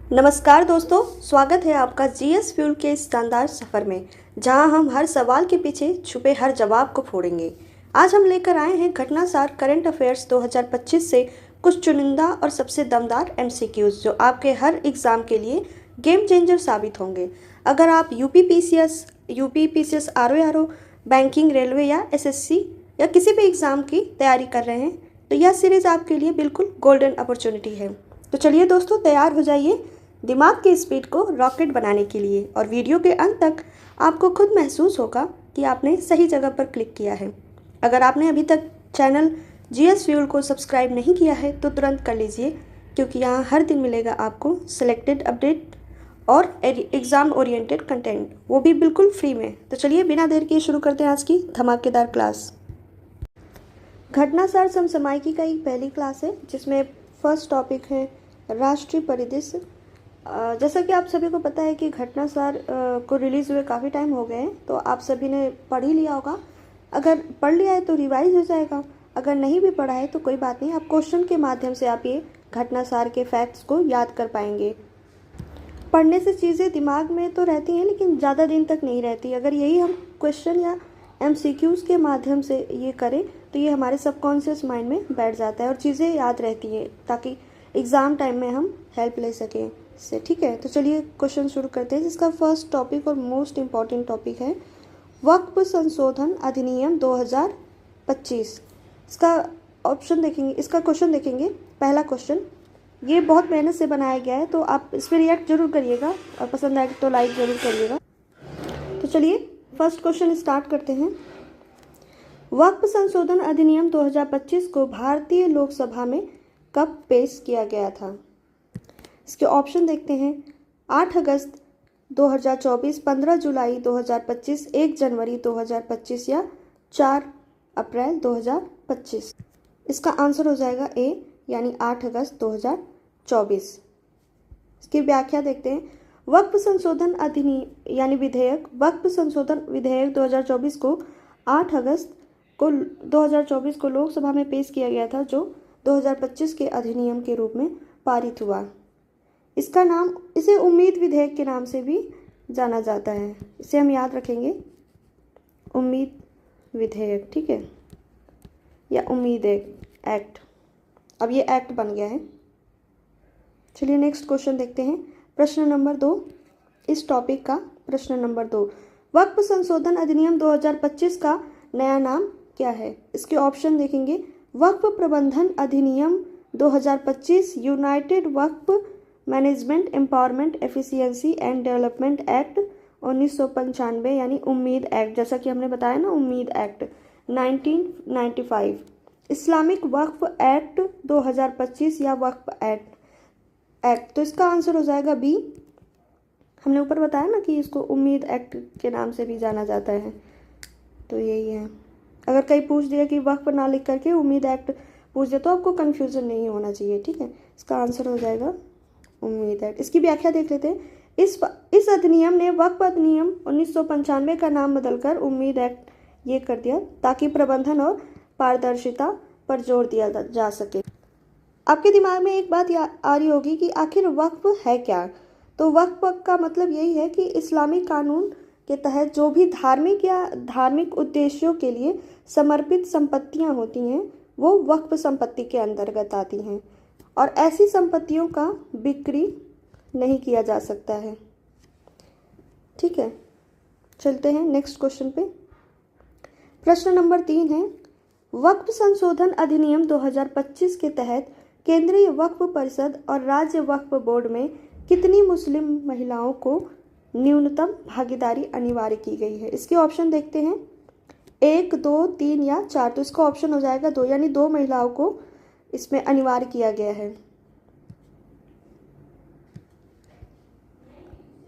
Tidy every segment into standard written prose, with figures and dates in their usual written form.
नमस्कार दोस्तों, स्वागत है आपका जीएस फ्यूल के इस शानदार सफ़र में, जहां हम हर सवाल के पीछे छुपे हर जवाब को फोड़ेंगे। आज हम लेकर आए हैं घटनासार करंट अफेयर्स 2025 से कुछ चुनिंदा और सबसे दमदार एमसीक्यूज, जो आपके हर एग्ज़ाम के लिए गेम चेंजर साबित होंगे। अगर आप यूपीपीसीएस, आरओ, बैंकिंग, रेलवे या एसएससी या किसी भी एग्ज़ाम की तैयारी कर रहे हैं, तो यह सीरीज़ आपके लिए बिल्कुल गोल्डन अपॉर्चुनिटी है। तो चलिए दोस्तों, तैयार हो जाइए दिमाग की स्पीड को रॉकेट बनाने के लिए, और वीडियो के अंत तक आपको खुद महसूस होगा कि आपने सही जगह पर क्लिक किया है। अगर आपने अभी तक चैनल जीएस फ्यूल को सब्सक्राइब नहीं किया है तो तुरंत कर लीजिए, क्योंकि यहाँ हर दिन मिलेगा आपको सिलेक्टेड अपडेट और एग्ज़ाम ओरिएंटेड कंटेंट, वो भी बिल्कुल फ्री में। तो चलिए बिना देर किए शुरू करते हैं आज की धमाकेदार क्लास। घटनासार समसामयिकी का एक पहली क्लास है, जिसमें फर्स्ट टॉपिक है राष्ट्रीय परिदृश्य। जैसा कि आप सभी को पता है कि घटनासार को रिलीज़ हुए काफ़ी टाइम हो गए हैं, तो आप सभी ने पढ़ ही लिया होगा। अगर पढ़ लिया है तो रिवाइज हो जाएगा, अगर नहीं भी पढ़ा है तो कोई बात नहीं, आप क्वेश्चन के माध्यम से आप ये घटनासार के फैक्ट्स को याद कर पाएंगे। पढ़ने से चीज़ें दिमाग में तो रहती हैं, लेकिन ज़्यादा दिन तक नहीं रहती। अगर यही हम क्वेश्चन या एमसीक्यूज़ के माध्यम से ये करें तो ये हमारे सबकॉन्शियस माइंड में बैठ जाता है और चीज़ें याद रहती हैं, ताकि एग्ज़ाम टाइम में हम हेल्प ले सकें इससे। ठीक है, तो चलिए क्वेश्चन शुरू करते हैं, जिसका फर्स्ट टॉपिक और मोस्ट इम्पॉर्टेंट टॉपिक है वक्फ संशोधन अधिनियम 2025। इसका ऑप्शन देखेंगे, इसका क्वेश्चन देखेंगे। पहला क्वेश्चन, ये बहुत मेहनत से बनाया गया है, तो आप इस पर रिएक्ट जरूर करिएगा और पसंद आए तो लाइक जरूर करिएगा। तो चलिए फर्स्ट क्वेश्चन स्टार्ट करते हैं। वक्फ संशोधन अधिनियम 2025 को भारतीय लोकसभा में कब पेश किया गया था? इसके ऑप्शन देखते हैं। 8 अगस्त 2024, 15 जुलाई 2025, 1 जनवरी 2025 या 4 अप्रैल 2025। इसका आंसर हो जाएगा ए, यानी 8 अगस्त 2024। इसकी व्याख्या देखते हैं। वक्फ संशोधन अधिनियम यानी विधेयक, वक्फ संशोधन विधेयक 2024 को 8 अगस्त 2024 को लोकसभा में पेश किया गया था, जो 2025 के अधिनियम के रूप में पारित हुआ। इसका नाम, इसे उम्मीद विधेयक के नाम से भी जाना जाता है, इसे हम याद रखेंगे, उम्मीद विधेयक। ठीक है, या उम्मीद एक्ट। अब ये एक्ट बन गया है। चलिए नेक्स्ट क्वेश्चन देखते हैं। प्रश्न नंबर 2, इस टॉपिक का प्रश्न नंबर 2, वक्फ संशोधन अधिनियम 2025 का नया नाम क्या है? इसके ऑप्शन देखेंगे। वक्फ प्रबंधन अधिनियम 2025, United Waqf management empowerment efficiency and development act 1995, यानी उम्मीद एक्ट, जैसा कि हमने बताया ना, उम्मीद एक्ट 1995। इस्लामिक वक्फ एक्ट 2025 या वक्फ एक्ट। तो इसका आंसर हो जाएगा बी। हमने ऊपर बताया ना कि इसको उम्मीद एक्ट के नाम से भी जाना जाता है, तो यही है। अगर कहीं पूछ दिया कि वक्फ ना लिख करके उम्मीद एक्ट पूछ दे तो आपको कन्फ्यूज़न नहीं होना चाहिए। ठीक है, इसका आंसर हो जाएगा उम्मीद एक्ट। इसकी व्याख्या देख लेते हैं। इस अधिनियम ने वक्फ अधिनियम 1995 का नाम बदलकर उम्मीद एक्ट ये कर दिया, ताकि प्रबंधन और पारदर्शिता पर जोर दिया जा सके। आपके दिमाग में एक बात आ रही होगी कि आखिर वक्फ है क्या? तो वक्फ का मतलब यही है कि इस्लामिक कानून के तहत जो भी धार्मिक या धार्मिक उद्देश्यों के लिए समर्पित संपत्तियां होती हैं, वो वक्फ संपत्ति के अंतर्गत आती हैं, और ऐसी संपत्तियों का बिक्री नहीं किया जा सकता है। ठीक है, चलते हैं नेक्स्ट क्वेश्चन पे। प्रश्न नंबर 3 है, वक्फ संशोधन अधिनियम 2025 के तहत केंद्रीय वक्फ परिषद और राज्य वक्फ बोर्ड में कितनी मुस्लिम महिलाओं को न्यूनतम भागीदारी अनिवार्य की गई है? इसके ऑप्शन देखते हैं। 1, 2, 3 या 4। तो इसका ऑप्शन हो जाएगा 2, यानी 2 महिलाओं को इसमें अनिवार्य किया गया है।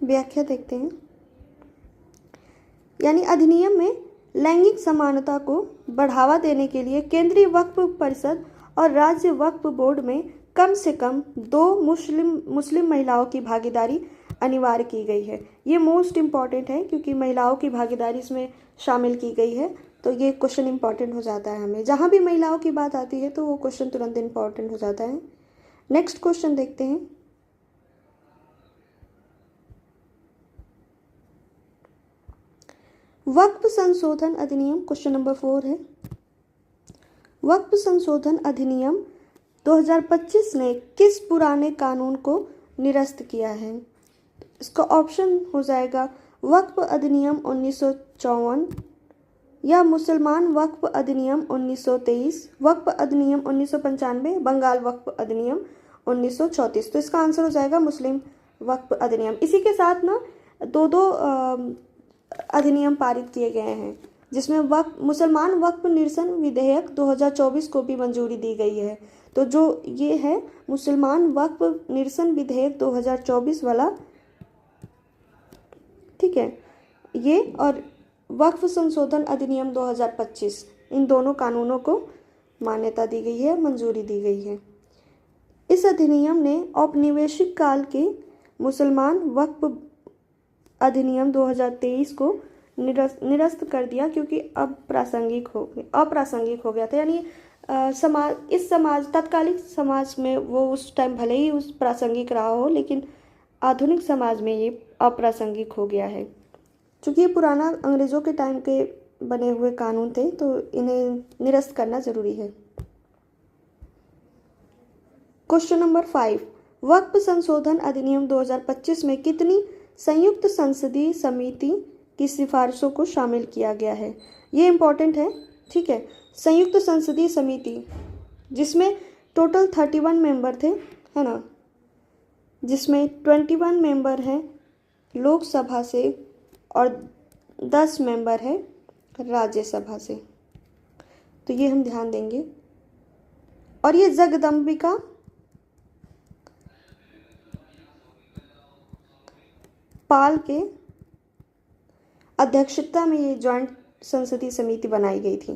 व्याख्या देखते हैं। यानी अधिनियम में लैंगिक समानता को बढ़ावा देने के लिए केंद्रीय वक्फ परिषद और राज्य वक्फ बोर्ड में कम से कम 2 मुस्लिम महिलाओं की भागीदारी अनिवार्य की गई है। ये मोस्ट इम्पॉर्टेंट है, क्योंकि महिलाओं की भागीदारी इसमें शामिल की गई है, तो ये क्वेश्चन इंपॉर्टेंट हो जाता है हमें। जहाँ भी महिलाओं की बात आती है तो वो क्वेश्चन तुरंत इंपॉर्टेंट हो जाता है। नेक्स्ट क्वेश्चन देखते हैं। वक्फ संशोधन अधिनियम, क्वेश्चन नंबर 4 है, वक्फ संशोधन अधिनियम 2025 ने किस पुराने कानून को निरस्त किया है? इसका ऑप्शन हो जाएगा वक्फ अधिनियम 1954 या मुसलमान वक्फ अधिनियम 1923, वक्फ अधिनियम 1995, बंगाल वक्फ अधिनियम 1934। तो इसका आंसर हो जाएगा मुस्लिम वक्फ अधिनियम। इसी के साथ ना दो अधिनियम पारित किए गए हैं, जिसमें मुसलमान वक्फ निरसन विधेयक 2024 को भी मंजूरी दी गई है। तो जो ये है मुसलमान वक्फ निरसन विधेयक 2024 वाला, ठीक है, ये और वक्फ संशोधन अधिनियम 2025, इन दोनों कानूनों को मान्यता दी गई है, मंजूरी दी गई है। इस अधिनियम ने औपनिवेशिक काल के मुसलमान वक्फ अधिनियम 2023 को निरस्त कर दिया, क्योंकि अब अप्रासंगिक हो गया था। यानी तत्कालिक समाज में वो उस टाइम भले ही उस प्रासंगिक रहा हो, लेकिन आधुनिक समाज में ये अप्रासंगिक हो गया है। क्योंकि ये पुराना अंग्रेजों के टाइम के बने हुए कानून थे, तो इन्हें निरस्त करना जरूरी है। क्वेश्चन नंबर 5, वक्फ संशोधन अधिनियम 2025 में कितनी संयुक्त संसदीय समिति की सिफारिशों को शामिल किया गया है? ये इंपॉर्टेंट है, ठीक है। संयुक्त संसदीय समिति, जिसमें टोटल 31 मेंबर थे, है ना, जिसमें 21 मेंबर हैं लोकसभा से और 10 मेंबर है राज्यसभा से। तो ये हम ध्यान देंगे। और ये जगदम्बिका पाल के अध्यक्षता में ये ज्वाइंट संसदीय समिति बनाई गई थी।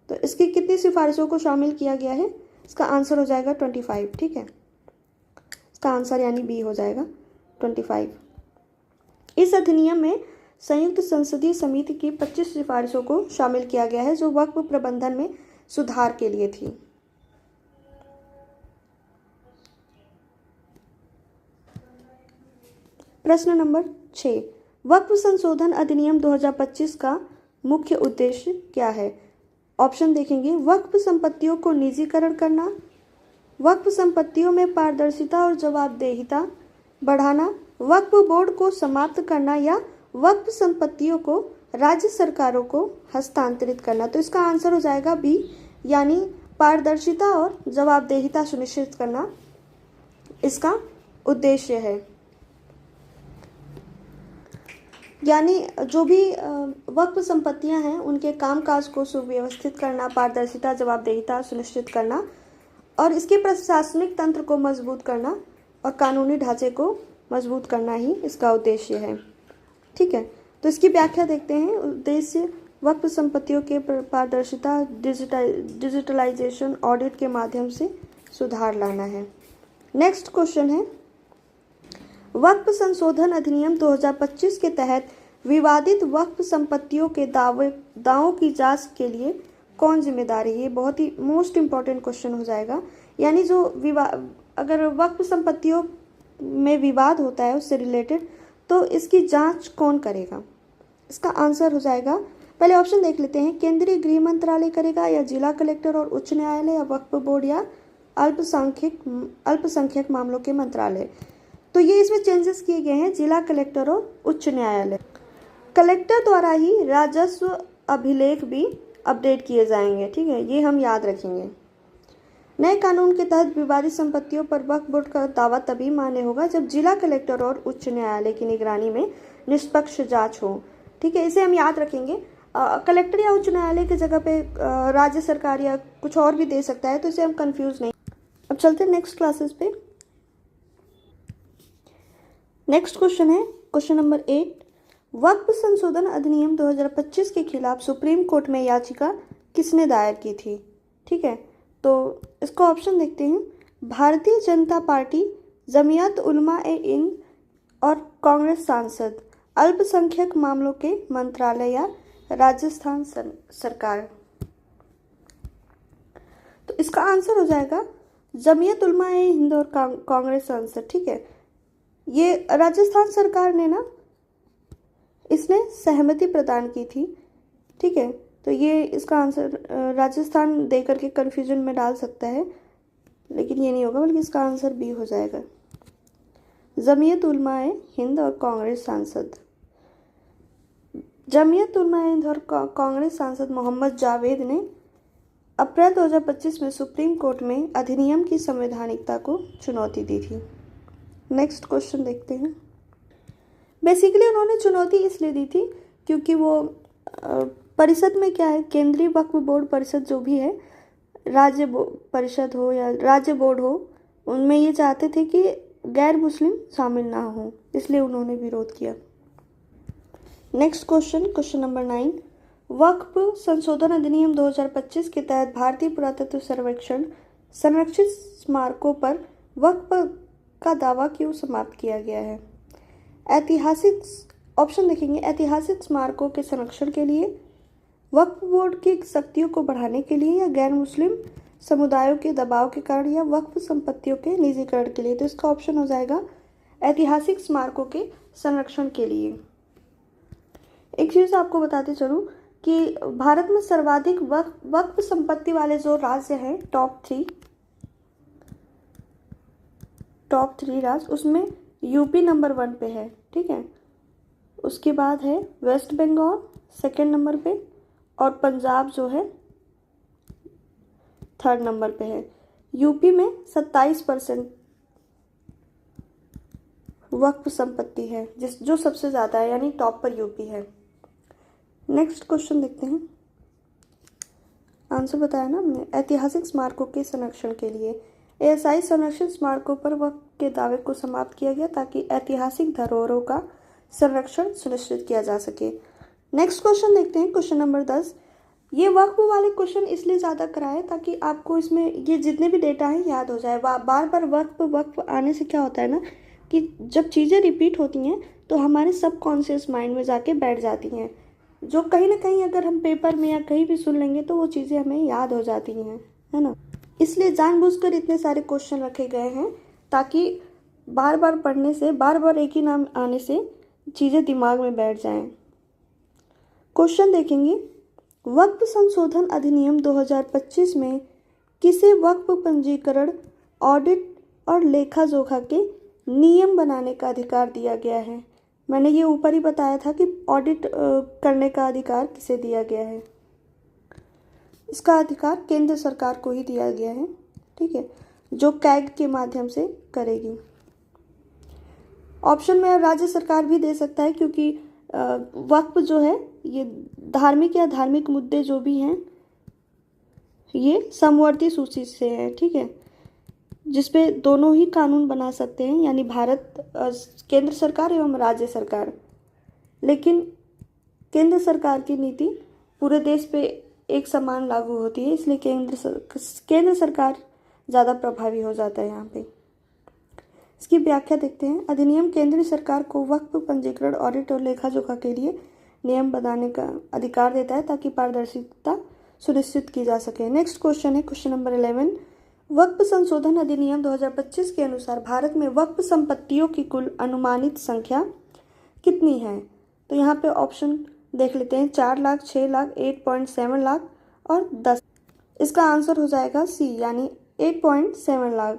तो इसकी कितनी सिफारिशों को शामिल किया गया है? इसका आंसर हो जाएगा 25, ठीक है। इसका आंसर यानी बी हो जाएगा 25। इस अधिनियम में संयुक्त संसदीय समिति की 25 सिफारिशों को शामिल किया गया है, जो वक्फ प्रबंधन में सुधार के लिए थी। प्रश्न नंबर 6, वक्फ संशोधन अधिनियम 2025 का मुख्य उद्देश्य क्या है? ऑप्शन देखेंगे, वक्फ संपत्तियों को निजीकरण करना, वक्फ संपत्तियों में पारदर्शिता और जवाबदेहिता बढ़ाना, वक्फ बोर्ड को समाप्त करना या वक्फ संपत्तियों को राज्य सरकारों को हस्तांतरित करना। तो इसका आंसर हो जाएगा बी, यानी पारदर्शिता और जवाबदेहिता सुनिश्चित करना इसका उद्देश्य है। यानी जो भी वक्फ संपत्तियां हैं उनके कामकाज को सुव्यवस्थित करना, पारदर्शिता, जवाबदेहिता सुनिश्चित करना और इसके प्रशासनिक तंत्र को मजबूत करना और कानूनी ढांचे को मजबूत करना ही इसका उद्देश्य है, ठीक है। तो इसकी व्याख्या देखते हैं। उद्देश्य वक्फ संपत्तियों के पारदर्शिता, डिजिटलाइजेशन, ऑडिट के माध्यम से सुधार लाना है। नेक्स्ट क्वेश्चन है, वक्फ संशोधन अधिनियम 2025 के तहत विवादित वक्फ संपत्तियों के दावों की जांच के लिए कौन जिम्मेदार है? ये बहुत ही मोस्ट इम्पॉर्टेंट क्वेश्चन हो जाएगा। यानी जो अगर वक्फ संपत्तियों में विवाद होता है उससे रिलेटेड, तो इसकी जांच कौन करेगा? इसका आंसर हो जाएगा, पहले ऑप्शन देख लेते हैं, केंद्रीय गृह मंत्रालय करेगा या जिला कलेक्टर और उच्च न्यायालय या वक्फ बोर्ड या अल्पसंख्यक मामलों के मंत्रालय। तो ये इसमें चेंजेस किए गए हैं, जिला कलेक्टर और उच्च न्यायालय। कलेक्टर द्वारा ही राजस्व अभिलेख भी अपडेट किए जाएंगे, ठीक है, ये हम याद रखेंगे। नए कानून के तहत विवादित संपत्तियों पर वक्फ बोर्ड का दावा तभी मान्य होगा जब जिला कलेक्टर और उच्च न्यायालय की निगरानी में निष्पक्ष जांच हो, ठीक है, इसे हम याद रखेंगे। कलेक्टर या उच्च न्यायालय की जगह पे राज्य सरकार या कुछ और भी दे सकता है, तो इसे हम कंफ्यूज नहीं। अब चलते हैं नेक्स्ट क्लासेस पे। नेक्स्ट क्वेश्चन है क्वेश्चन नंबर 8, वक्फ संशोधन अधिनियम 2025 के खिलाफ सुप्रीम कोर्ट में याचिका किसने दायर की थी? ठीक है, तो इसको ऑप्शन देखते हैं, भारतीय जनता पार्टी, जमीयत उलमा ए हिंद और कांग्रेस सांसद, अल्पसंख्यक मामलों के मंत्रालय या राजस्थान सरकार। तो इसका आंसर हो जाएगा जमीयत उलमा ए हिंद और कांग्रेस सांसद, ठीक है। ये राजस्थान सरकार ने ना इसने सहमति प्रदान की थी। ठीक है, तो ये इसका आंसर राजस्थान दे करके कन्फ्यूजन में डाल सकता है, लेकिन ये नहीं होगा, बल्कि इसका आंसर बी हो जाएगा। जमीयत उलमाए हिंद और कांग्रेस सांसद। जमीयत उलमाए हिंद और कांग्रेस सांसद मोहम्मद जावेद ने अप्रैल 2025 में सुप्रीम कोर्ट में अधिनियम की संवैधानिकता को चुनौती दी थी। नेक्स्ट क्वेश्चन देखते हैं। बेसिकली उन्होंने चुनौती इसलिए दी थी क्योंकि वो परिषद में क्या है, केंद्रीय वक्फ बोर्ड परिषद जो भी है, राज्य परिषद हो या राज्य बोर्ड हो, उनमें ये चाहते थे कि गैर मुस्लिम शामिल ना हो, इसलिए उन्होंने विरोध किया। Next question number 9। वक्फ संशोधन अधिनियम 2025 के तहत भारतीय पुरातत्व सर्वेक्षण संरक्षित स्मारकों पर वक्फ का दावा क्यों समाप्त किया गया है? ऐतिहासिक ऑप्शन देखेंगे, ऐतिहासिक स्मारकों के संरक्षण के लिए, वक्फ बोर्ड की शक्तियों को बढ़ाने के लिए, या गैर मुस्लिम समुदायों के दबाव के कारण, या वक्फ संपत्तियों के निजीकरण के लिए। तो इसका ऑप्शन हो जाएगा ऐतिहासिक स्मारकों के संरक्षण के लिए। एक चीज़ आपको बताते चलूँ कि भारत में सर्वाधिक वक्फ संपत्ति वाले जो राज्य हैं, टॉप थ्री राज्य, उसमें यूपी नंबर 1 पे है। ठीक है, उसके बाद है वेस्ट बंगाल सेकंड नंबर पे, और पंजाब जो है 3rd नंबर पे है। यूपी में 27% वक्फ संपत्ति है, जो सबसे ज़्यादा है, यानी टॉप पर यूपी है। नेक्स्ट क्वेश्चन देखते हैं। आंसर बताया ना हमने, ऐतिहासिक स्मारकों के संरक्षण के लिए। एएसआई संरक्षित स्मारकों पर वक्फ के दावे को समाप्त किया गया ताकि ऐतिहासिक धरोहरों का संरक्षण सुनिश्चित किया जा सके। नेक्स्ट क्वेश्चन देखते हैं, क्वेश्चन नंबर 10। ये वक्फ वाले क्वेश्चन इसलिए ज़्यादा कराए ताकि आपको इसमें ये जितने भी डेटा हैं याद हो जाए। बार बार वक्फ आने से क्या होता है ना, कि जब चीज़ें रिपीट होती हैं तो हमारे सबकॉन्शियस माइंड में जाके बैठ जाती हैं, जो कहीं ना कहीं अगर हम पेपर में या कहीं भी सुन लेंगे तो वो चीज़ें हमें याद हो जाती हैं, है ना। इसलिए जानबूझकर इतने सारे क्वेश्चन रखे गए हैं ताकि बार बार पढ़ने से, बार बार एक ही नाम आने से चीज़ें दिमाग में बैठ जाएं। क्वेश्चन देखेंगे, वक्फ संशोधन अधिनियम 2025 में किसे वक्फ पंजीकरण, ऑडिट और लेखा जोखा के नियम बनाने का अधिकार दिया गया है? मैंने ये ऊपर ही बताया था कि ऑडिट करने का अधिकार किसे दिया गया है। इसका अधिकार केंद्र सरकार को ही दिया गया है। ठीक है, जो कैग के माध्यम से करेगी। ऑप्शन में राज्य सरकार भी दे सकता है, क्योंकि वक्फ जो है ये धार्मिक या धार्मिक मुद्दे जो भी हैं ये समवर्ती सूची से है। ठीक है, जिसपे दोनों ही कानून बना सकते हैं, यानी भारत केंद्र सरकार एवं राज्य सरकार। लेकिन केंद्र सरकार की नीति पूरे देश पे एक समान लागू होती है, इसलिए केंद्र सरकार ज़्यादा प्रभावी हो जाता है यहाँ पे। इसकी व्याख्या देखते हैं। अधिनियम केंद्र सरकार को वक्फ पंजीकरण, ऑडिट और लेखा जोखा के लिए नियम बनाने का अधिकार देता है ताकि पारदर्शिता सुनिश्चित की जा सके। नेक्स्ट क्वेश्चन है क्वेश्चन नंबर 11। वक्फ संशोधन अधिनियम 2025 के अनुसार भारत में वक्फ संपत्तियों की कुल अनुमानित संख्या कितनी है? तो यहाँ पे ऑप्शन देख लेते हैं, 4 लाख, 6 लाख, 8.7 लाख और 10। इसका आंसर हो जाएगा सी, यानी 8.7 लाख।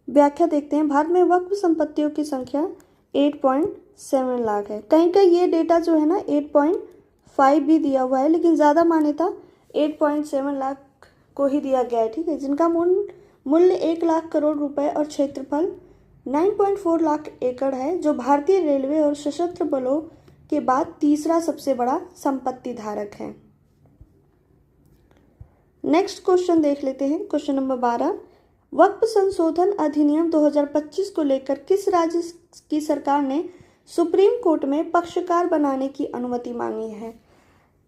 व्याख्या देखते हैं। भारत में वक्फ संपत्तियों की संख्या 8.7 लाख है। कहीं कहीं ये डेटा जो है ना 8.5 भी दिया हुआ है, लेकिन ज़्यादा मान्यता 8.7 लाख को ही दिया गया है। ठीक है, जिनका मूल्य 1 लाख करोड़ रुपए और क्षेत्रफल 9.4 लाख एकड़ है, जो भारतीय रेलवे और सशस्त्र बलों के बाद तीसरा सबसे बड़ा संपत्ति धारक है। नेक्स्ट क्वेश्चन देख लेते हैं, क्वेश्चन नंबर 12। वक्फ संशोधन अधिनियम 2025 को लेकर किस राज्य की सरकार ने सुप्रीम कोर्ट में पक्षकार बनाने की अनुमति मांगी है?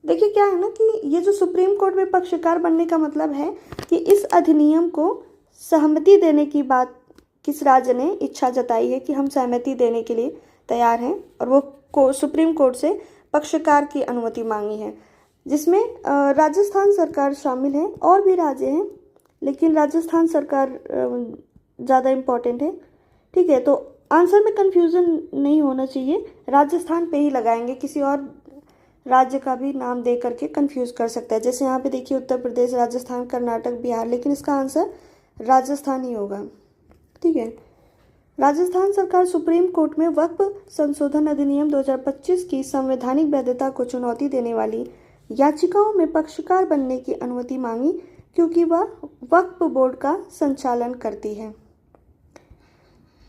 देखिए क्या है ना कि ये जो सुप्रीम कोर्ट में पक्षकार बनने का मतलब है कि इस अधिनियम को सहमति देने की बात किस राज्य ने इच्छा जताई है कि हम सहमति देने के लिए तैयार हैं, और वो सुप्रीम कोर्ट से पक्षकार की अनुमति मांगी है, जिसमें राजस्थान सरकार शामिल है। और भी राज्य हैं, लेकिन राजस्थान सरकार ज़्यादा इम्पोर्टेंट है। ठीक है, तो आंसर में कंफ्यूजन नहीं होना चाहिए, राजस्थान पे ही लगाएंगे, किसी और राज्य का भी नाम दे करके कंफ्यूज कर सकता है। जैसे यहाँ पे देखिए उत्तर प्रदेश, राजस्थान, कर्नाटक, बिहार, लेकिन इसका आंसर राजस्थान ही होगा। ठीक है। राजस्थान सरकार सुप्रीम कोर्ट में वक्फ संशोधन अधिनियम 2025 की संवैधानिक वैधता को चुनौती देने वाली याचिकाओं में पक्षकार बनने की अनुमति मांगी, क्योंकि वह वक्फ बोर्ड का संचालन करती है।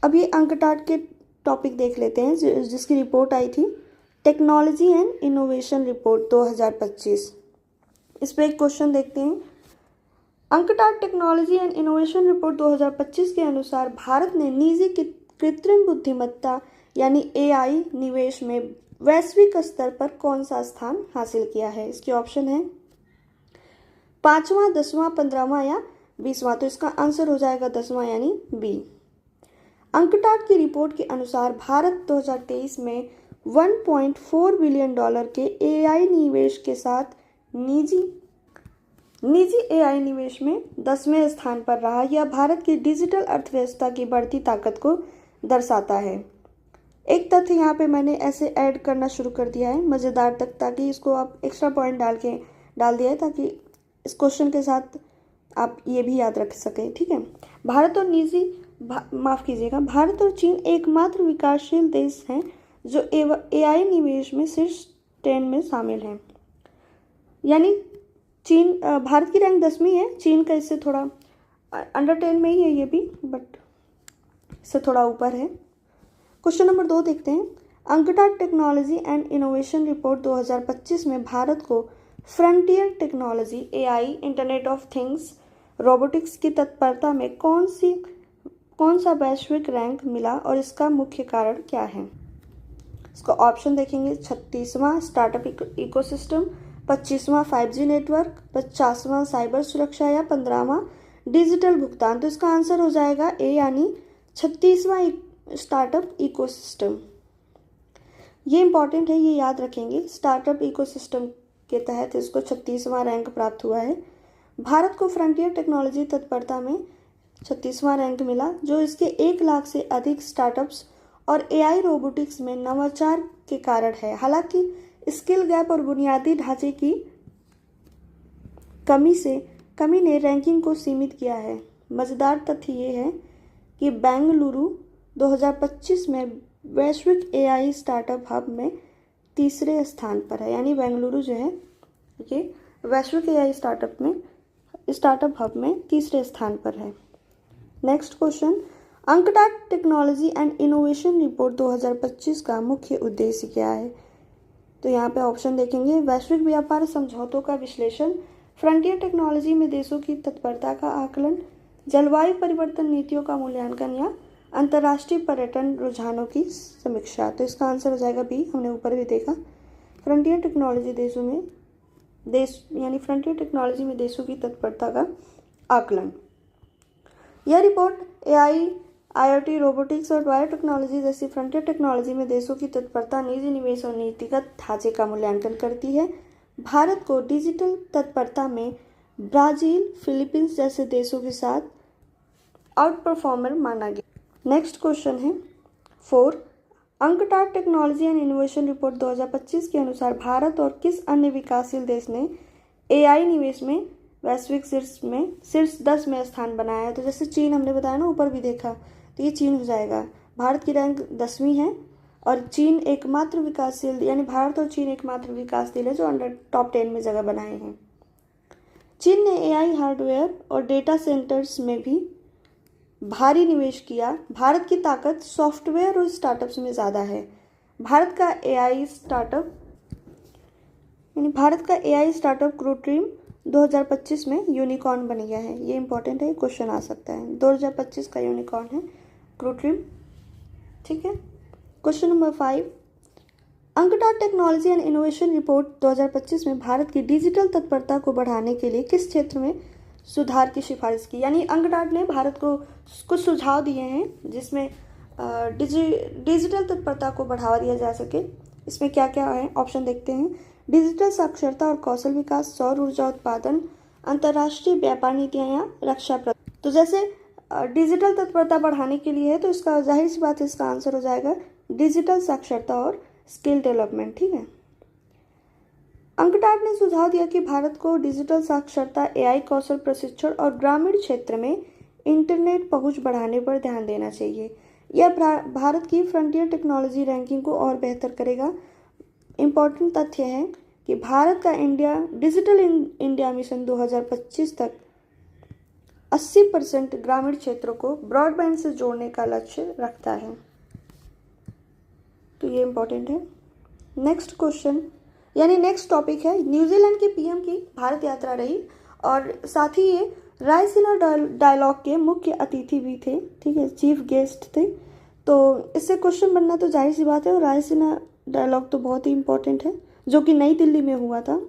अब ये अंकटाट के टॉपिक देख लेते हैं, जिसकी रिपोर्ट आई थी, टेक्नोलॉजी एंड इनोवेशन रिपोर्ट 2025। इस पर एक क्वेश्चन देखते हैं। UNCTAD technology and innovation report 2025 के अनुसार भारत ने निजी कृत्रिम बुद्धिमत्ता यानी एआई निवेश में वैश्विक स्तर पर कौन सा स्थान हासिल किया है? इसके ऑप्शन है 5वां, 10वां, 15वां या 20वां। तो इसका आंसर हो जाएगा 10वां यानी बी। अंकटाट की रिपोर्ट के अनुसार भारत 2023 में $1.4 बिलियन के एआई निवेश के साथ निजी एआई निवेश में 10वें स्थान पर रहा। यह भारत की डिजिटल अर्थव्यवस्था की बढ़ती ताकत को दर्शाता है। एक तथ्य यहाँ पे मैंने ऐसे ऐड करना शुरू कर दिया है मज़ेदार तक, ताकि इसको आप एक्स्ट्रा पॉइंट डाल दिया है, ताकि इस क्वेश्चन के साथ आप ये भी याद रख सकें। ठीक है। भारत और चीन एकमात्र विकासशील देश हैं जो एआई निवेश में शीर्ष 10 में शामिल हैं। यानी भारत की रैंक 10वीं है, चीन का इससे थोड़ा अंडर 10 में ही है ये भी, बट इससे थोड़ा ऊपर है। क्वेश्चन नंबर 2 देखते हैं। UNCTAD technology and innovation report 2025 में भारत को frontier technology, AI, internet of things, robotics की तत्परता में कौन सा वैश्विक रैंक मिला और इसका मुख्य कारण क्या है? इसको ऑप्शन देखेंगे। 36वां स्टार्टअप इकोसिस्टम, 25वां 5G नेटवर्क, 50वां साइबर सुरक्षा या 15वां डिजिटल भुगतान। तो इसका आंसर हो जाएगा ए यानी 36वां स्टार्टअप इकोसिस्टम। ये इंपॉर्टेंट है, ये याद रखेंगे। स्टार्टअप इकोसिस्टम के तहत इसको 36वां रैंक प्राप्त हुआ है। भारत को फ्रंटियर टेक्नोलॉजी तत्परता में 36वां रैंक मिला, जो इसके 1 लाख से अधिक स्टार्टअप्स और एआई रोबोटिक्स में नवाचार के कारण है। हालांकि स्किल गैप और बुनियादी ढांचे की कमी ने रैंकिंग को सीमित किया है। मज़ेदार तथ्य ये है कि बेंगलुरु 2025 में वैश्विक एआई स्टार्टअप हब में 3रे स्थान पर है। यानी बेंगलुरु जो है ये वैश्विक एआई स्टार्टअप हब में 3रे स्थान पर है। Next question. UNCTAD technology and innovation report 2025 का मुख्य उद्देश्य क्या है? तो यहाँ पे ऑप्शन देखेंगे। वैश्विक व्यापार समझौतों का विश्लेषण, फ्रंटियर टेक्नोलॉजी में देशों की तत्परता का आकलन, जलवायु परिवर्तन नीतियों का मूल्यांकन या अंतर्राष्ट्रीय पर्यटन रुझानों की समीक्षा। तो इसका आंसर हो जाएगा बी। हमने ऊपर भी देखा, फ्रंटियर टेक्नोलॉजी में देशों की तत्परता का आकलन। यह रिपोर्ट एआई, आईओटी, रोबोटिक्स और बायोटेक्नोलॉजी जैसी फ्रंटियर टेक्नोलॉजी में देशों की तत्परता, निजी निवेश और नीतिगत ढांचे का मूल्यांकन करती है। भारत को डिजिटल तत्परता में ब्राजील, फिलीपींस जैसे देशों के साथ आउट परफॉर्मर माना गया। नेक्स्ट क्वेश्चन है 4। UNCTAD technology and innovation report 2025 के अनुसार भारत और किस अन्य विकासशील देश ने एआई निवेश में वैश्विक शीर्ष 10 में स्थान बनाया है? तो जैसे चीन हमने बताया ना, ऊपर भी देखा, तो ये चीन हो जाएगा। भारत की रैंक 10वीं है और चीन एकमात्र विकासशील, यानी भारत और चीन एकमात्र विकासशील है जो अंडर टॉप 10 में जगह बनाए हैं। चीन ने एआई हार्डवेयर और डेटा सेंटर्स में भी भारी निवेश किया। भारत की ताकत सॉफ्टवेयर और स्टार्टअप्स में ज़्यादा है। भारत का एआई स्टार्टअप क्रूट्रीम 2025 में यूनिकॉर्न बन गया है। ये इंपॉर्टेंट है, क्वेश्चन आ सकता है। 2025 का यूनिकॉर्न है क्रूट्रीम। ठीक है। Question number 5। UNCTAD technology and innovation report 2025 में भारत की डिजिटल तत्परता को बढ़ाने के लिए किस क्षेत्र में सुधार की सिफारिश की? यानी अंकटाट ने भारत को कुछ सुझाव दिए हैं जिसमें डिजिटल तत्परता को बढ़ावा दिया जा सके। इसमें क्या क्या है, ऑप्शन देखते हैं। डिजिटल साक्षरता और कौशल विकास, सौर ऊर्जा उत्पादन, अंतर्राष्ट्रीय व्यापार नीतियाँ या रक्षा। तो जैसे डिजिटल तत्परता बढ़ाने के लिए है, तो इसका जाहिर सी बात है इसका आंसर हो जाएगा डिजिटल साक्षरता और स्किल डेवलपमेंट। ठीक है। अंकटाट ने सुझाव दिया कि भारत को डिजिटल साक्षरता, एआई कौशल प्रशिक्षण और ग्रामीण क्षेत्र में इंटरनेट पहुंच बढ़ाने पर ध्यान देना चाहिए। यह भारत की फ्रंटियर टेक्नोलॉजी रैंकिंग को और बेहतर करेगा। इम्पॉर्टेंट तथ्य है कि भारत का डिजिटल इंडिया मिशन 2025 तक 80% ग्रामीण क्षेत्रों को ब्रॉडबैंड से जोड़ने का लक्ष्य रखता है। तो ये इम्पोर्टेंट है। नेक्स्ट क्वेश्चन यानी नेक्स्ट टॉपिक है, न्यूजीलैंड के पीएम की भारत यात्रा रही और साथ ही ये रायसीना डायलॉग के मुख्य अतिथि भी थे। ठीक है, चीफ गेस्ट थे। तो इससे क्वेश्चन बनना तो जाहिर सी बात है, और रायसीना डायलॉग तो बहुत ही इम्पोर्टेंट है जो कि नई दिल्ली में हुआ था।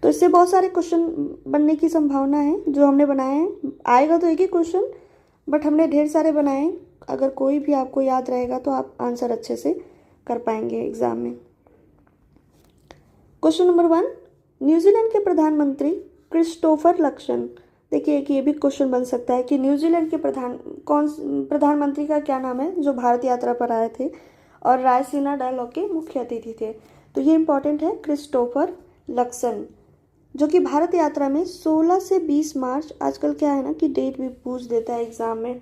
तो इससे बहुत सारे क्वेश्चन बनने की संभावना है जो हमने बनाए हैं। आएगा तो एक ही क्वेश्चन, बट हमने ढेर सारे बनाए। अगर कोई भी आपको याद रहेगा तो आप आंसर अच्छे से कर पाएंगे एग्जाम में। क्वेश्चन नंबर 1, न्यूजीलैंड के प्रधानमंत्री क्रिस्टोफर लक्सन। देखिए कि ये भी क्वेश्चन बन सकता है कि न्यूजीलैंड के प्रधानमंत्री का क्या नाम है जो भारत यात्रा पर आए थे और रायसीना डायलॉग के मुख्य अतिथि थे। तो ये इंपॉर्टेंट है, क्रिस्टोफर लक्सन, जो कि भारत यात्रा में 16 से 20 मार्च, आजकल क्या है ना कि डेट भी पूछ देता है एग्जाम में,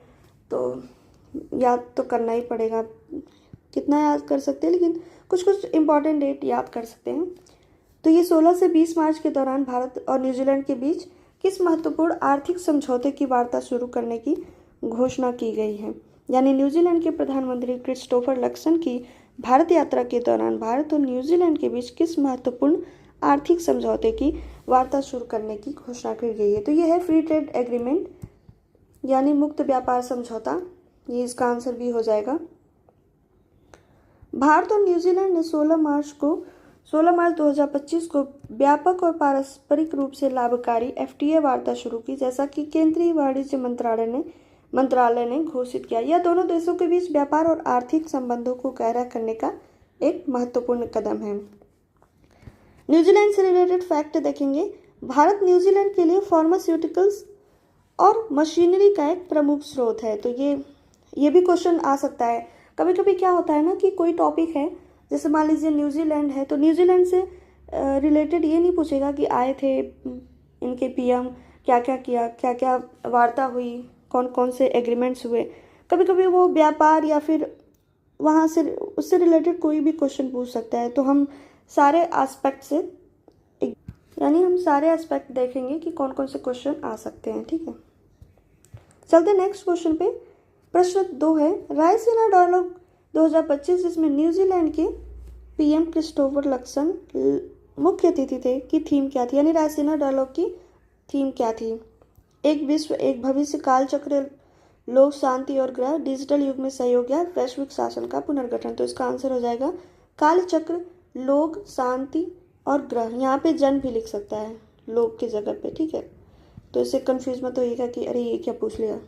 तो याद तो करना ही पड़ेगा। कितना याद कर सकते हैं, लेकिन कुछ कुछ इंपॉर्टेंट डेट याद कर सकते हैं। तो ये 16 से 20 मार्च के दौरान भारत और न्यूजीलैंड के बीच किस महत्वपूर्ण आर्थिक समझौते की वार्ता शुरू करने की घोषणा की गई है। यानी न्यूजीलैंड के प्रधानमंत्री क्रिस्टोफर लक्सन की भारत यात्रा के दौरान भारत और न्यूजीलैंड के बीच किस महत्वपूर्ण आर्थिक समझौते की वार्ता शुरू करने की घोषणा की गई है। तो ये है फ्री ट्रेड एग्रीमेंट यानी मुक्त व्यापार समझौता। ये इसका आंसर भी हो जाएगा। भारत और न्यूजीलैंड ने 16 मार्च 2025 को व्यापक और पारस्परिक रूप से लाभकारी एफटीए वार्ता शुरू की, जैसा कि केंद्रीय वाणिज्य मंत्रालय ने घोषित किया। यह दोनों देशों के बीच व्यापार और आर्थिक संबंधों को गहरा करने का एक महत्वपूर्ण कदम है। न्यूजीलैंड से रिलेटेड फैक्ट देखेंगे। भारत न्यूजीलैंड के लिए फार्मास्यूटिकल्स और मशीनरी का एक प्रमुख स्रोत है। तो ये भी क्वेश्चन आ सकता है। कभी कभी क्या होता है ना कि कोई टॉपिक है, जैसे मान लीजिए न्यूजीलैंड है, तो न्यूजीलैंड से रिलेटेड ये नहीं पूछेगा कि आए थे इनके पीएम, क्या क्या किया, क्या क्या वार्ता हुई, कौन कौन से एग्रीमेंट्स हुए। कभी कभी वो व्यापार या फिर वहाँ से उससे रिलेटेड कोई भी क्वेश्चन पूछ सकता है। तो हम सारे एस्पेक्ट देखेंगे कि कौन कौन से क्वेश्चन आ सकते हैं। ठीक है, चलते नेक्स्ट क्वेश्चन पे। प्रश्न 2 है, रायसीना डायलॉग 2025 जिसमें न्यूजीलैंड के पीएम क्रिस्टोफर लक्सन मुख्य अतिथि थे की थीम क्या थी। यानी रायसीना डायलॉग की थीम क्या थी। एक विश्व एक भविष्य, काल चक्र, लोक शांति और ग्रह, डिजिटल युग में सहयोग या वैश्विक शासन का पुनर्गठन। तो इसका आंसर हो जाएगा काल चक्र, लोक शांति और ग्रह। यहाँ पे जन भी लिख सकता है लोक की जगह पे। ठीक है, तो इससे कंफ्यूज मत होइएगा कि अरे ये क्या पूछ लिया।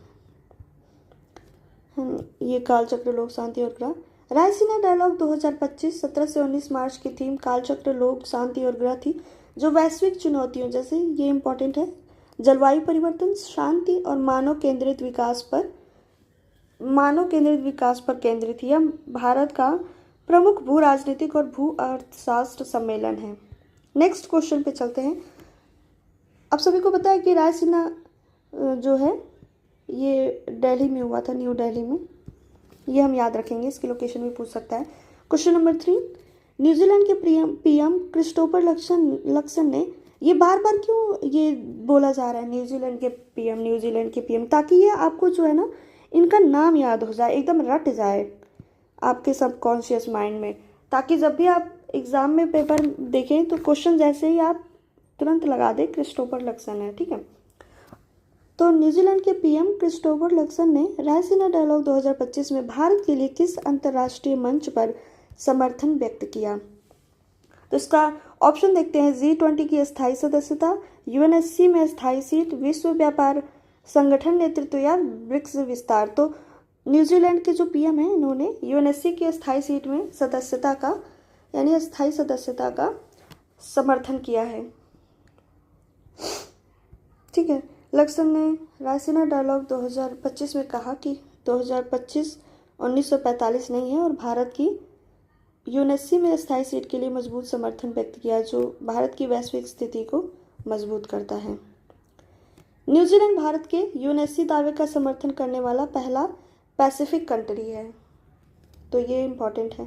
ये काल चक्र, लोक शांति और ग्रह। रायसीना डायलॉग 2025 17 से 19 मार्च की थीम काल चक्र, लोक शांति और ग्रह थी, जो वैश्विक चुनौतियों जैसे, ये इंपॉर्टेंट है, जलवायु परिवर्तन, शांति और मानव केंद्रित विकास पर केंद्रित थी। यह भारत का प्रमुख भू राजनीतिक और भू अर्थशास्त्र सम्मेलन है। नेक्स्ट क्वेश्चन पे चलते हैं। आप सभी को पता है कि रायसीना जो है ये दिल्ली में हुआ था, न्यू दिल्ली में। ये हम याद रखेंगे, इसकी लोकेशन भी पूछ सकता है। क्वेश्चन नंबर 3, न्यूजीलैंड के पीएम क्रिस्टोफर लक्सन ने, ये बार बार क्यों ये बोला जा रहा है न्यूजीलैंड के पीएम, ताकि ये आपको जो है ना इनका नाम याद हो जाए, एकदम रट जाए आपके सबकॉन्शियस माइंड में, ताकि जब भी आप एग्जाम में पेपर देखें तो क्वेश्चन जैसे ही आप तुरंत लगा दें क्रिस्टोफर लक्सन है। ठीक है, तो न्यूजीलैंड के पीएम क्रिस्टोफर लक्सन ने रायसीना डायलॉग 2025 में भारत के लिए किस अंतर्राष्ट्रीय मंच पर समर्थन व्यक्त किया। तो इसका ऑप्शन देखते हैं। G20 की स्थायी सदस्यता, यूएनएससी में स्थायी सीट, विश्व व्यापार संगठन नेतृत्व या ब्रिक्स विस्तार। तो न्यूजीलैंड के जो पीएम है इन्होंने यूएनएससी की स्थायी सीट में सदस्यता का यानी स्थायी सदस्यता का समर्थन किया है। ठीक है, लक्सन ने रायसीना डायलॉग 2025 में कहा कि 2025 1945 नहीं है और भारत की यूनेस्सी में स्थायी सीट के लिए मजबूत समर्थन व्यक्त किया, जो भारत की वैश्विक स्थिति को मजबूत करता है। न्यूजीलैंड भारत के यूनेस्सी दावे का समर्थन करने वाला पहला पैसिफिक कंट्री है, तो ये इम्पॉर्टेंट है।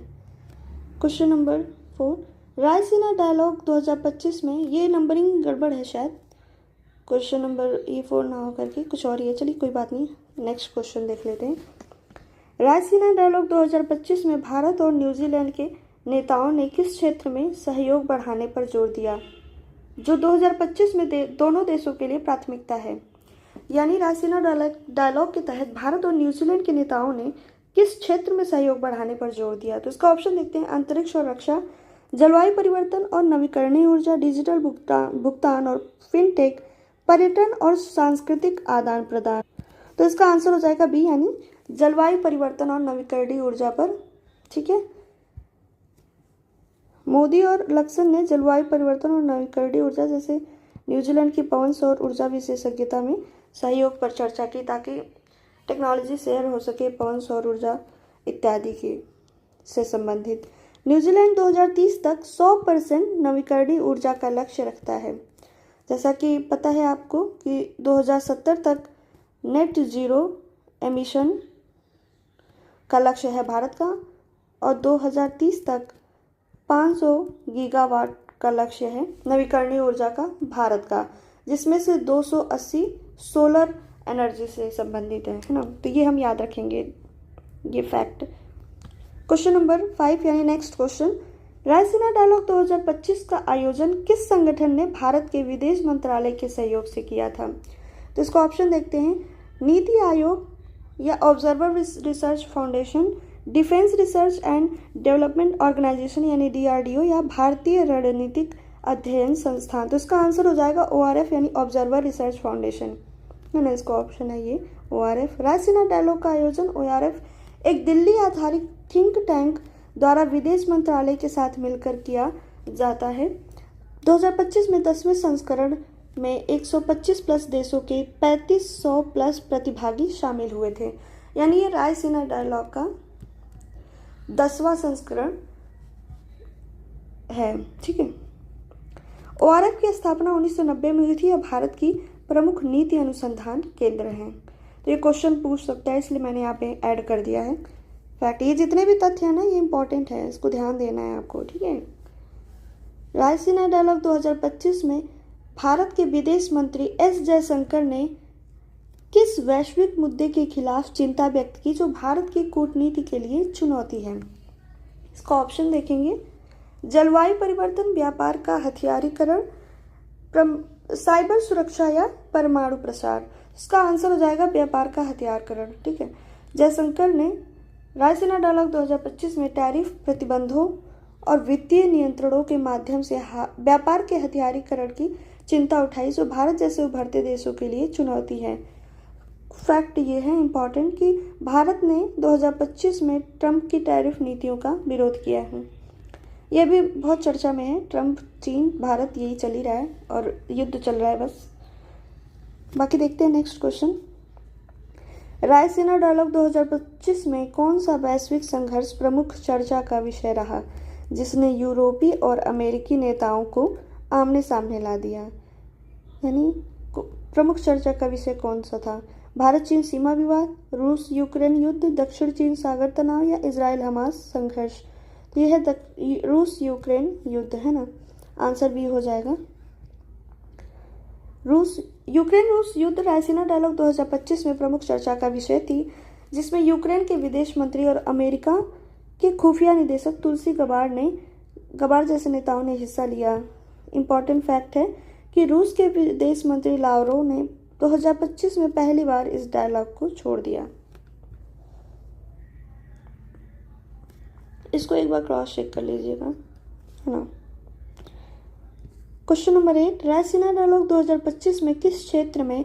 क्वेश्चन नंबर 4, रायसीना डायलॉग 2025 में, ये नंबरिंग गड़बड़ है शायद, क्वेश्चन नंबर ये 4 ना हो करके कुछ और ही है, चलिए कोई बात नहीं, नेक्स्ट क्वेश्चन देख लेते हैं। रायसीना डायलॉग 2025 में भारत और न्यूजीलैंड के नेताओं ने किस क्षेत्र में सहयोग बढ़ाने पर जोर दिया, जो 2025 में दोनों देशों के लिए प्राथमिकता है। यानी रायसीना डायलॉग के तहत भारत और न्यूजीलैंड के नेताओं ने किस क्षेत्र में सहयोग बढ़ाने पर जोर दिया, तो इसका ऑप्शन देखते हैं। अंतरिक्ष और रक्षा, जलवायु परिवर्तन और नवीकरणीय ऊर्जा, डिजिटल भुगतान और फिनटेक, पर्यटन और सांस्कृतिक आदान प्रदान। तो इसका आंसर हो जाएगा बी, यानी जलवायु परिवर्तन और नवीकरणीय ऊर्जा पर। ठीक है, मोदी और लक्सन ने जलवायु परिवर्तन और नवीकरणीय ऊर्जा जैसे न्यूजीलैंड की पवन सौर ऊर्जा विशेषज्ञता में सहयोग पर चर्चा की, ताकि टेक्नोलॉजी शेयर हो सके पवन सौर ऊर्जा इत्यादि की से संबंधित। न्यूजीलैंड 2030 तक 100% नवीकरणीय ऊर्जा का लक्ष्य रखता है। जैसा कि पता है आपको कि 2070 तक नेट जीरो एमिशन का लक्ष्य है भारत का, और 2030 तक 500 गीगावाट का लक्ष्य है नवीकरणीय ऊर्जा का भारत का, जिसमें से 280 सोलर एनर्जी से संबंधित है ना। तो ये हम याद रखेंगे, ये फैक्ट। क्वेश्चन नंबर 5 यानी नेक्स्ट क्वेश्चन, रायसीना डायलॉग 2025 का आयोजन किस संगठन ने भारत के विदेश मंत्रालय के सहयोग से किया था, तो इसका ऑप्शन देखते हैं। नीति आयोग या observer research foundation, defence research and development organisation यानी DRDO, या भारतीय रणनीतिक अध्ययन संस्थान। तो इसका आंसर हो जाएगा ORF यानी ऑब्जर्वर रिसर्च फाउंडेशन है ना, इसका ऑप्शन है ये ORF। रायसीना डायलॉग का आयोजन ORF एक दिल्ली आधारित थिंक टैंक द्वारा विदेश मंत्रालय के साथ मिलकर किया जाता है। 2025 में 10वें संस्करण में 125 प्लस देशों के 3500 प्लस प्रतिभागी शामिल हुए थे। यानी ये रायसीना डायलॉग का 10वां संस्करण है। ठीक है, ORF की स्थापना 1990 में हुई थी। यह भारत की प्रमुख नीति अनुसंधान केंद्र है। तो ये क्वेश्चन पूछ सकता है, इसलिए मैंने यहाँ पे ऐड कर दिया है फैक्ट। ये जितने भी तथ्य है ना, ये इंपॉर्टेंट है, इसको ध्यान देना है आपको। ठीक है, रायसीना डायलॉग 2025 में भारत के विदेश मंत्री S जयशंकर ने किस वैश्विक मुद्दे के खिलाफ चिंता व्यक्त की, जो भारत की कूटनीति के लिए चुनौती है। इसका ऑप्शन देखेंगे। जलवायु परिवर्तन, व्यापार का हथियारीकरण, साइबर सुरक्षा या परमाणु प्रसार। इसका आंसर हो जाएगा व्यापार का हथियारीकरण। ठीक है, जयशंकर ने रायसीना डायलॉग 2025 में टैरिफ प्रतिबंधों और वित्तीय नियंत्रणों के माध्यम से व्यापार के हथियारीकरण की चिंता उठाई, जो भारत जैसे उभरते देशों के लिए चुनौती है। फैक्ट ये है इम्पॉर्टेंट कि भारत ने 2025 में ट्रंप की टैरिफ नीतियों का विरोध किया है। यह भी बहुत चर्चा में है, ट्रंप, चीन, भारत, यही चल ही रहा है और युद्ध चल रहा है बस। बाकी देखते हैं नेक्स्ट क्वेश्चन। रायसीना डायलॉग 2025 में कौन सा वैश्विक संघर्ष प्रमुख चर्चा का विषय रहा, जिसने यूरोपीय और अमेरिकी नेताओं को आमने सामने ला दिया। यानी प्रमुख चर्चा का विषय कौन सा था? भारत चीन सीमा विवाद, रूस यूक्रेन युद्ध, दक्षिण चीन सागर तनाव या इजराइल हमास संघर्ष। तो यह है रूस यूक्रेन युद्ध है ना, आंसर भी हो जाएगा। रूस युद्ध रायसीना डायलॉग 2025 में प्रमुख चर्चा का विषय थी, जिसमें यूक्रेन के विदेश मंत्री और अमेरिका के खुफिया निदेशक तुलसी गबार्ड जैसे नेताओं ने हिस्सा लिया। इम्पॉर्टेंट फैक्ट है कि रूस के विदेश मंत्री लावरोव ने 2025 में पहली बार इस डायलॉग को छोड़ दिया। इसको एक बार क्रॉस चेक कर लीजिएगा, है ना। क्वेश्चन नंबर 8, रायसीना डायलॉग 2025 में किस क्षेत्र में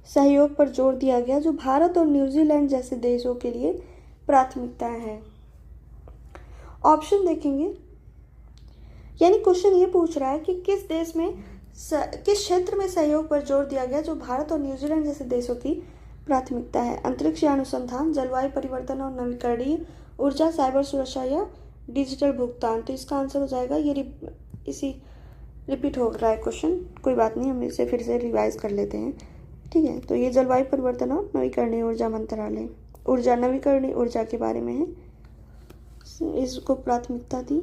सहयोग पर जोर दिया गया, जो भारत और न्यूजीलैंड जैसे देशों के लिए प्राथमिकता है। ऑप्शन देखेंगे। यानी क्वेश्चन ये पूछ रहा है कि किस देश में किस क्षेत्र में सहयोग पर जोर दिया गया जो भारत और न्यूजीलैंड जैसे देशों की प्राथमिकता है? अंतरिक्ष अनुसंधान, जलवायु परिवर्तन और नवीकरणीय ऊर्जा, साइबर सुरक्षा या डिजिटल भुगतान। तो इसका आंसर हो जाएगा ये इसी रिपीट हो रहा है क्वेश्चन, कोई बात नहीं, हम इसे फिर से रिवाइज कर लेते हैं। ठीक है, तो ये जलवायु परिवर्तन और नवीकरणीय ऊर्जा मंत्रालय, नवीकरणीय ऊर्जा के बारे में है, इसको प्राथमिकता दी।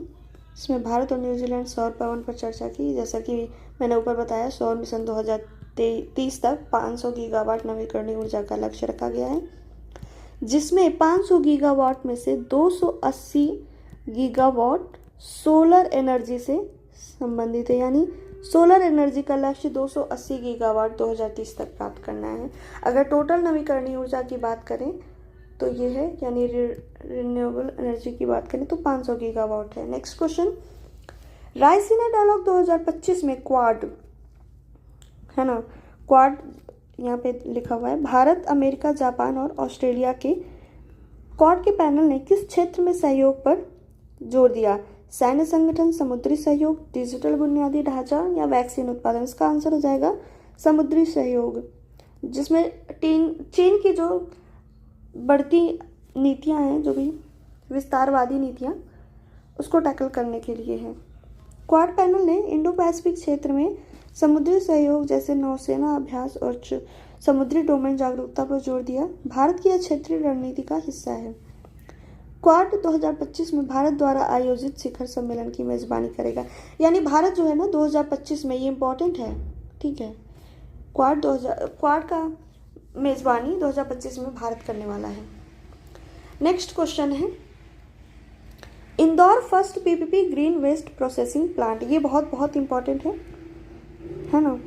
इसमें भारत और न्यूजीलैंड सौर पवन पर चर्चा की। जैसा कि मैंने ऊपर बताया, सौर मिशन 2030 तक 500 गीगावाट नवीकरणीय ऊर्जा का लक्ष्य रखा गया है, जिसमें 500 गीगावाट में से 280 गीगावाट सोलर एनर्जी से संबंधित है। यानी सोलर एनर्जी का लक्ष्य 280 गीगावाट 2030 तक प्राप्त करना है। अगर टोटल नवीकरणीय ऊर्जा की बात करें तो ये है, यानी रिन्यूएबल एनर्जी की बात करें तो 500 गीगावाट है। नेक्स्ट क्वेश्चन, रायसीना डायलॉग 2025 में क्वाड है ना, क्वाड यहाँ पे लिखा हुआ है, भारत, अमेरिका, जापान और ऑस्ट्रेलिया के क्वाड के पैनल ने किस क्षेत्र में सहयोग पर जोर दिया? सैन्य संगठन, समुद्री सहयोग, डिजिटल बुनियादी ढांचा या वैक्सीन उत्पादन। इसका आंसर हो जाएगा समुद्री सहयोग, जिसमें चीन की जो बढ़ती नीतियां हैं, जो भी विस्तारवादी नीतियां, उसको टैकल करने के लिए है। क्वाड पैनल ने इंडो पैसिफिक क्षेत्र में समुद्री सहयोग जैसे नौसेना अभ्यास और समुद्री डोमेन जागरूकता पर जोर दिया। भारत की यह क्षेत्रीय रणनीति का हिस्सा है। क्वाड 2025 में भारत द्वारा आयोजित शिखर सम्मेलन की मेजबानी करेगा। यानी भारत जो है ना 2025 में, ये इंपॉर्टेंट है, ठीक है, क्वाड का मेजबानी 2025 में भारत करने वाला है। नेक्स्ट क्वेश्चन है, Indore first PPP green waste processing plant. ये बहुत बहुत इंपॉर्टेंट है ना।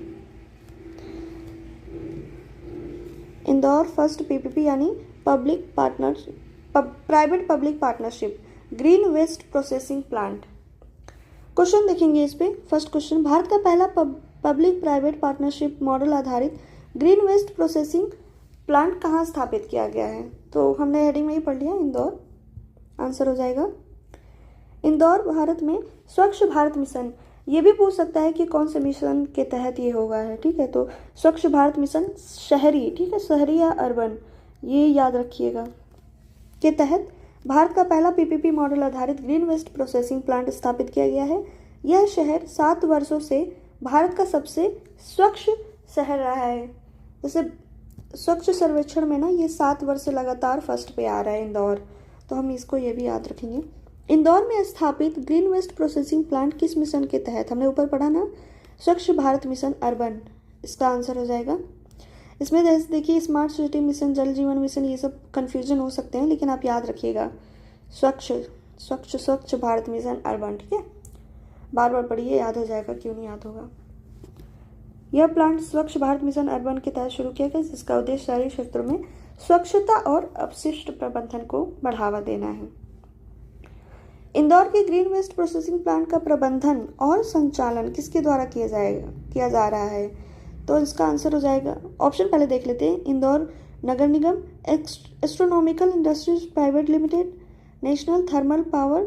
इंदौर फर्स्ट पीपीपी यानी private public partnership green waste processing plant. Question देखेंगे इस पे। फर्स्ट क्वेश्चन, भारत का पहला पब्लिक प्राइवेट पार्टनरशिप मॉडल आधारित ग्रीन वेस्ट प्रोसेसिंग प्लांट कहाँ स्थापित किया गया है? तो हमने हेडिंग में ही पढ़ लिया, इंदौर, आंसर हो जाएगा इंदौर। भारत में स्वच्छ भारत मिशन, ये भी पूछ सकता है कि कौन से मिशन के तहत ये होगा है, ठीक है, तो स्वच्छ भारत मिशन शहरी, ठीक है, शहरी या अर्बन, ये याद रखिएगा, के तहत भारत का पहला पीपीपी मॉडल आधारित ग्रीन वेस्ट प्रोसेसिंग प्लांट स्थापित किया गया है। यह शहर 7 वर्षों से भारत का सबसे स्वच्छ शहर रहा है। जैसे स्वच्छ सर्वेक्षण में ना ये 7 वर्ष से लगातार फर्स्ट पे आ रहा है इंदौर, तो हम इसको ये भी याद रखेंगे। इंदौर में स्थापित ग्रीन वेस्ट प्रोसेसिंग प्लांट किस मिशन के तहत? हमने ऊपर पढ़ा ना, स्वच्छ भारत मिशन अर्बन, इसका आंसर हो जाएगा। इसमें जैसे देखिए स्मार्ट सिटी मिशन, जल जीवन मिशन, ये सब कंफ्यूजन हो सकते हैं, लेकिन आप याद रखिएगा स्वच्छ भारत मिशन अर्बन, ठीक है, बार बार पढ़िए, याद हो जाएगा, क्यों नहीं याद होगा। यह प्लांट स्वच्छ भारत मिशन अर्बन के तहत शुरू किया गया, जिसका उद्देश्य शहरी क्षेत्रों में स्वच्छता और अपशिष्ट प्रबंधन को बढ़ावा देना है। इंदौर के ग्रीन वेस्ट प्रोसेसिंग प्लांट का प्रबंधन और संचालन किसके द्वारा किया जा रहा है? तो इसका आंसर हो जाएगा, ऑप्शन पहले देख लेते हैं, Indore Nagar Nigam, astronomical industries private limited, national thermal power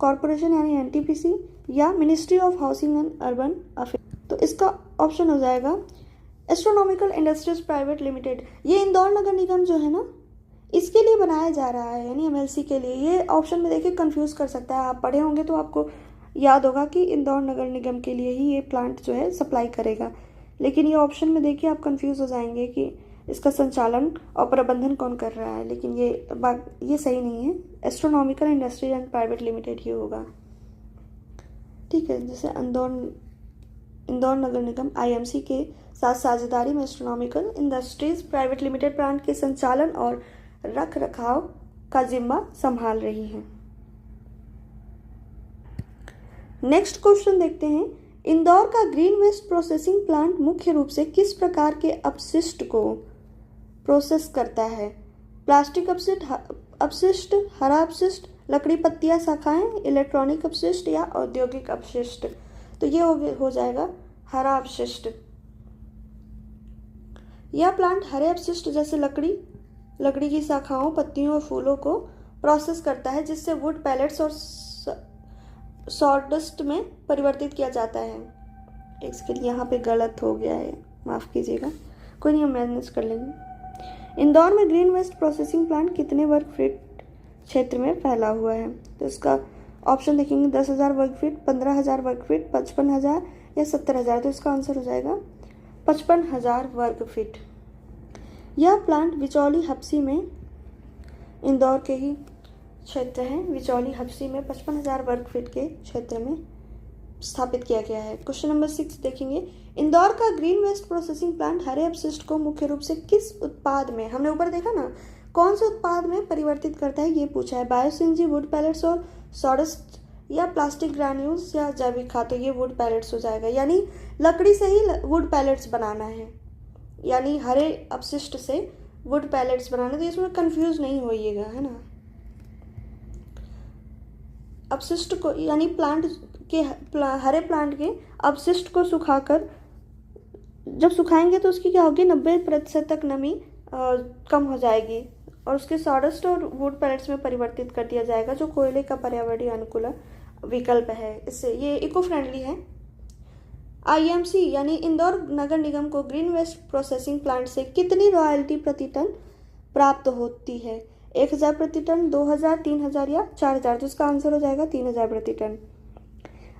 corporation यानी एनटीपीसी, या ministry of housing and urban affair. तो इसका ऑप्शन हो जाएगा एस्ट्रोनॉमिकल इंडस्ट्रीज प्राइवेट लिमिटेड। ये इंदौर नगर निगम जो है ना, इसके लिए बनाया जा रहा है, यानी एमएलसी के लिए। ये ऑप्शन में देखिए कंफ्यूज कर सकता है, आप पढ़े होंगे तो आपको याद होगा कि इंदौर नगर निगम के लिए ही ये प्लांट जो है सप्लाई करेगा, लेकिन ये ऑप्शन में देखिए आप कंफ्यूज हो जाएंगे कि इसका संचालन और प्रबंधन कौन कर रहा है, लेकिन ये सही नहीं है, astronomical industry and private limited ही होगा, ठीक है। जैसे इंदौर नगर निगम आईएमसी के साथ साझेदारी में astronomical industries private limited plant के संचालन और रख रखाव का जिम्मा संभाल रही है। नेक्स्ट क्वेश्चन देखते हैं, इंदौर का ग्रीन वेस्ट प्रोसेसिंग प्लांट मुख्य रूप से किस प्रकार के अपशिष्ट को प्रोसेस करता है? प्लास्टिक अपशिष्ट, हरा अपशिष्ट, लकड़ी पत्तियां शाखाएं, इलेक्ट्रॉनिक अपशिष्ट या औद्योगिक अपशिष्ट। तो ये हो जाएगा हरा अपशिष्ट। यह प्लांट हरे अपशिष्ट जैसे लकड़ी की शाखाओं, पत्तियों और फूलों को प्रोसेस करता है, जिससे वुड पैलेट्स और सॉडस्ट में परिवर्तित किया जाता है। इसके लिए यहाँ पे गलत हो गया है, माफ़ कीजिएगा, कोई नहीं, हम मैनेज कर लेंगे। इंदौर में ग्रीन वेस्ट प्रोसेसिंग प्लांट कितने वर्ग फीट क्षेत्र में फैला हुआ है? तो इसका ऑप्शन देखेंगे 10,000 वर्ग फीट, 15,000 वर्ग फीट, 55,000 या 70,000। तो इसका आंसर हो जाएगा 55,000 वर्ग फीट। यह प्लांट विचौली हप्सी में, इंदौर के ही क्षेत्र है, विचौली हप्सी में 55,000 वर्ग फीट के क्षेत्र में स्थापित किया गया है। क्वेश्चन नंबर 6 देखेंगे, इंदौर का ग्रीन वेस्ट प्रोसेसिंग प्लांट हरे अपशिष्ट को मुख्य रूप से किस उत्पाद में, हमने ऊपर देखा ना, कौन से उत्पाद में परिवर्तित करता है, ये पूछा है। बायो सीएनजी, वुड पैलेट्स और सॉडस्ट, या प्लास्टिक ग्रैन्यूल्स, या जैविक खाद। तो ये वुड पैलेट्स हो जाएगा, यानी लकड़ी से ही वुड पैलेट्स बनाना है, यानी हरे अपशिष्ट से वुड पैलेट्स बनाना। तो इसमें कंफ्यूज नहीं होइएगा, है ना। अपशिष्ट को, यानी प्लांट के हरे प्लांट के अपशिष्ट को सुखाकर, जब सुखाएंगे तो उसकी क्या होगी, 90% तक नमी कम हो जाएगी और उसके सॉडस्ट और वुड पैलेट्स में परिवर्तित कर दिया जाएगा, जो कोयले का पर्यावरणीय अनुकूल विकल्प है। इससे ये इको फ्रेंडली है। आईएमसी यानी इंदौर नगर निगम को ग्रीन वेस्ट प्रोसेसिंग प्लांट से कितनी रॉयल्टी प्रति टन प्राप्त होती है? 1,000 प्रति टन, 2,000, 3,000 या 4,000। तो इसका आंसर हो जाएगा 3,000 प्रति टन।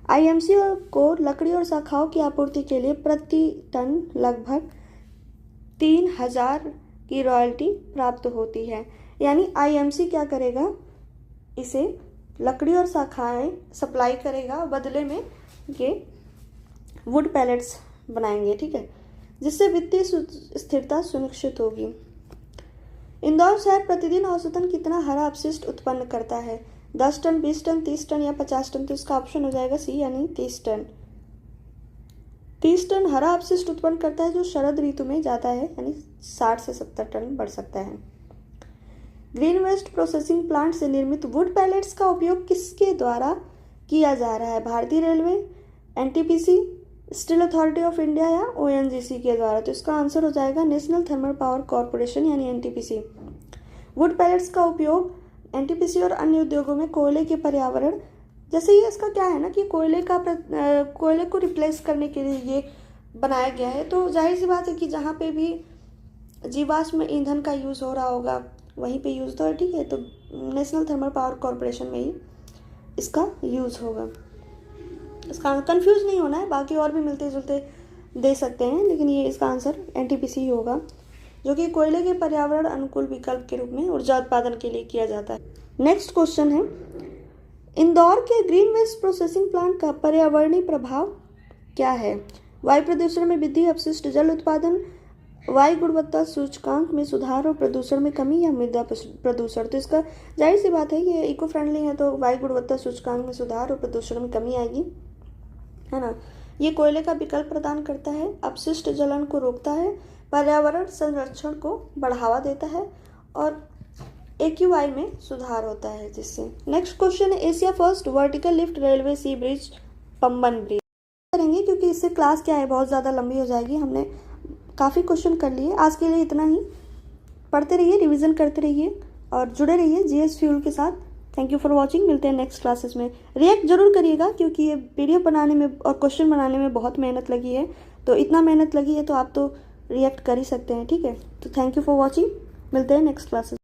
आईएमसी को लकड़ी और शाखाओं की आपूर्ति के लिए प्रति टन लगभग 3,000 की रॉयल्टी प्राप्त होती है। यानी आईएमसी क्या करेगा, इसे लकड़ी और शाखाएं सप्लाई करेगा, बदले में ये वुड पैलेट्स बनाएंगे, ठीक है, जिससे वित्तीय स्थिरता सुनिश्चित होगी। इंदौर शहर प्रतिदिन औसतन कितना हरा अपशिष्ट उत्पन्न करता है? 10 टन, 20 टन, 30 टन या 50 टन। तो इसका ऑप्शन हो जाएगा सी, यानी 30 टन। 30 टन हरा अपशिष्ट उत्पन्न करता है, जो शरद ऋतु में जाता है, यानी 60 से 70 टन बढ़ सकता है। ग्रीन वेस्ट प्रोसेसिंग प्लांट से निर्मित वुड पैलेट्स का उपयोग किसके द्वारा किया जा रहा है? भारतीय railway, NTPC, steel authority of India या ओएनजीसी के द्वारा। तो इसका आंसर हो जाएगा नेशनल थर्मल पावर कॉरपोरेशन, यानी एनटीपीसी। वुड पैलेट्स का उपयोग एनटीपीसी और अन्य उद्योगों में कोयले के पर्यावरण, जैसे ये इसका क्या है ना कि कोयले को रिप्लेस करने के लिए ये बनाया गया है। तो जाहिर सी बात है कि जहाँ पे भी जीवाश्म ईंधन का यूज़ हो रहा होगा वहीं पे यूज़ तो है, ठीक है। तो नेशनल थर्मल पावर कॉरपोरेशन में ही इसका यूज़ होगा। इसका कंफ्यूज नहीं होना है, बाकी और भी मिलते जुलते दे सकते हैं, लेकिन ये इसका आंसर एनटीपीसी ही होगा, जो कि कोयले के पर्यावरण अनुकूल विकल्प के रूप में ऊर्जा उत्पादन के लिए किया जाता है। नेक्स्ट क्वेश्चन है, इंदौर के ग्रीन वेस्ट प्रोसेसिंग प्लांट का पर्यावरणीय प्रभाव क्या है? वायु प्रदूषण में वृद्धि, अपशिष्ट जल उत्पादन, वायु गुणवत्ता सूचकांक में सुधार और प्रदूषण में कमी, या मृदा प्रदूषण। तो इसका जाहिर सी बात है ये इको फ्रेंडली है, तो वायु गुणवत्ता सूचकांक में सुधार और प्रदूषण में कमी आएगी, है ना। ये कोयले का विकल्प प्रदान करता है, अपशिष्ट जलन को रोकता है, पर्यावरण संरक्षण को बढ़ावा देता है और AQI में सुधार होता है जिससे। नेक्स्ट क्वेश्चन है, Asia first vertical lift railway sea bridge Pamban bridge करेंगे, क्योंकि इससे क्लास क्या है बहुत ज़्यादा लंबी हो जाएगी। हमने काफ़ी क्वेश्चन कर लिए, आज के लिए इतना ही। पढ़ते रहिए, रिवीजन करते रहिए और जुड़े रहिए GS फ्यूल के साथ। थैंक यू फॉर वॉचिंग, मिलते हैं नेक्स्ट क्लासेस में। रिएक्ट जरूर करिएगा, क्योंकि ये वीडियो बनाने में और क्वेश्चन बनाने में बहुत मेहनत लगी है। तो इतना मेहनत लगी है तो आप तो रिएक्ट कर ही सकते हैं, ठीक है। तो थैंक यू फॉर वॉचिंग, मिलते हैं नेक्स्ट क्लासेस।